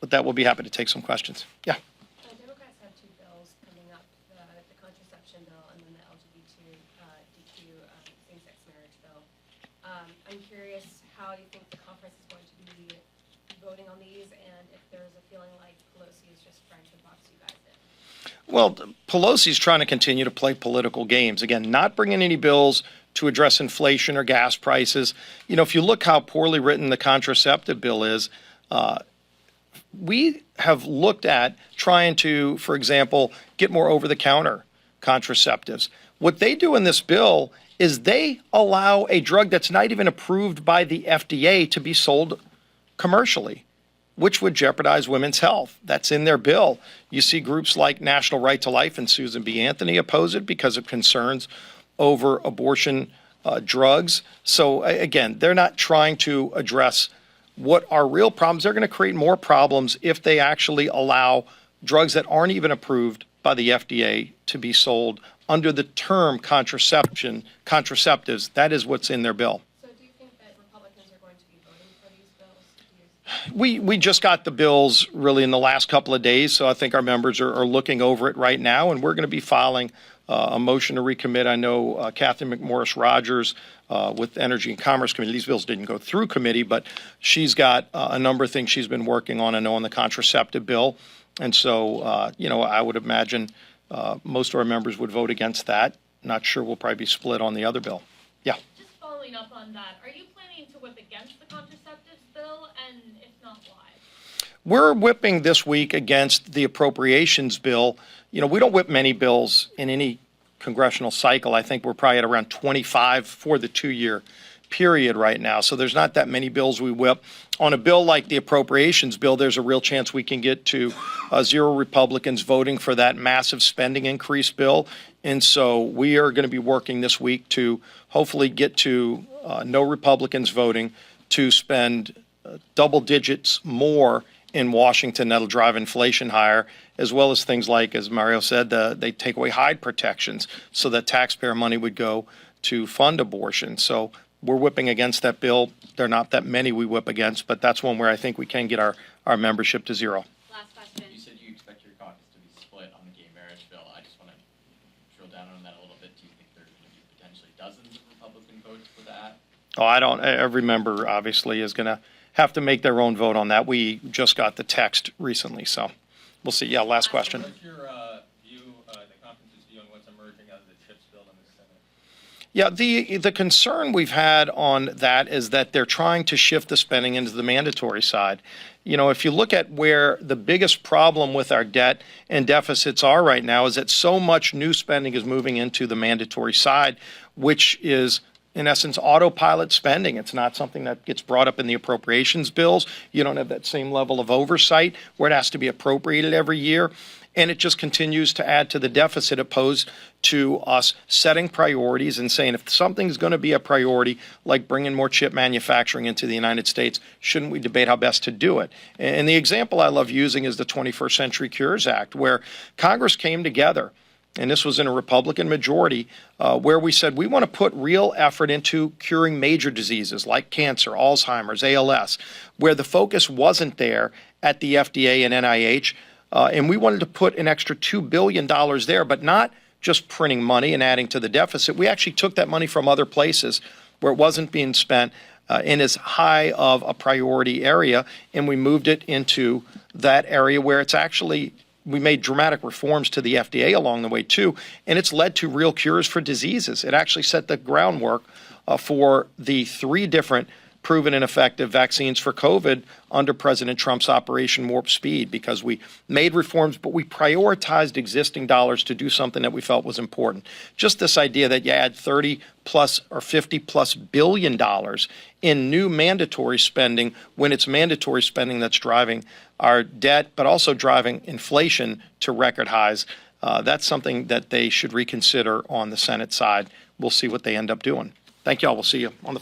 with that, we'll be happy to take some questions. Yeah. Democrats have two bills coming up, the contraception bill and then the LGBTQ same-sex marriage bill. I'm curious how you think the conference is going to be voting on these, and if there's a feeling like Pelosi is just trying to box you guys in. Well, Pelosi's trying to continue to play political games. Again, not bringing any bills to address inflation or gas prices. You know, if you look how poorly written the contraceptive bill is, we have looked at trying to, for example, get more over-the-counter contraceptives. What they do in this bill is they allow a drug that's not even approved by the FDA to be sold commercially, which would jeopardize women's health. That's in their bill. You see groups like National Right to Life and Susan B. Anthony oppose it because of concerns over abortion drugs. So again, they're not trying to address what are real problems. They're going to create more problems if they actually allow drugs that aren't even approved by the FDA to be sold under the term contraceptives. That is what's in their bill. So do you think that Republicans are going to be voting for these bills? We just got the bills really in the last couple of days, so I think our members are looking over it right now, and we're going to be filing a motion to recommit. I know Catherine McMorris Rodgers with the Energy and Commerce Committee. These bills didn't go through committee, but she's got a number of things she's been working on, I know, on the contraceptive bill. And so, you know, I would imagine most of our members would vote against that. Not sure we'll probably be split on the other bill. Yeah. Just following up on that, are you planning to whip against the contraceptives bill, and if not, why? We're whipping this week against the appropriations bill. You know, we don't whip many bills in any congressional cycle. I think we're probably at around 25 for the 2-year period right now. So there's not that many bills we whip. On a bill like the appropriations bill, there's a real chance we can get to 0 Republicans voting for that massive spending increase bill. And so we are going to be working this week to hopefully get to no Republicans voting to spend double digits more in Washington. That'll drive inflation higher, as well as things like, as Mario said, they take away Hyde protections so that taxpayer money would go to fund abortion. So we're whipping against that bill. There are not that many we whip against, but that's one where I think we can get our membership to 0. Last question. You said you expect your caucus to be split on the gay marriage bill. I just want to drill down on that a little bit. Do you think there's going to be potentially dozens of Republican votes for that? Oh, I don't. Every member obviously is going to have to make their own vote on that. We just got the text recently, so we'll see. Yeah, last question. What's your view, the conference's view on what's emerging out of the CHIPS bill in the Senate? Yeah, the concern we've had on that is that they're trying to shift the spending into the mandatory side. You know, if you look at where the biggest problem with our debt and deficits are right now is that so much new spending is moving into the mandatory side, which is in essence, autopilot spending. It's not something that gets brought up in the appropriations bills. You don't have that same level of oversight where it has to be appropriated every year. And it just continues to add to the deficit opposed to us setting priorities and saying if something's going to be a priority, like bringing more chip manufacturing into the United States, shouldn't we debate how best to do it? And the example I love using is the 21st Century Cures Act, where Congress came together, and this was in a Republican majority, where we said we want to put real effort into curing major diseases like cancer, Alzheimer's, ALS, where the focus wasn't there at the FDA and NIH. And we wanted to put an extra $2 billion there, but not just printing money and adding to the deficit. We actually took that money from other places where it wasn't being spent in as high of a priority area, and we moved it into that area where it's actually we made dramatic reforms to the FDA along the way, too, and it's led to real cures for diseases. It actually set the groundwork for the 3 different proven and effective vaccines for COVID under President Trump's Operation Warp Speed, because we made reforms, but we prioritized existing dollars to do something that we felt was important. Just this idea that you add 30 plus or 50 plus billion dollars in new mandatory spending when it's mandatory spending that's driving our debt, but also driving inflation to record highs. That's something that they should reconsider on the Senate side. We'll see what they end up doing. Thank you all. We'll see you on the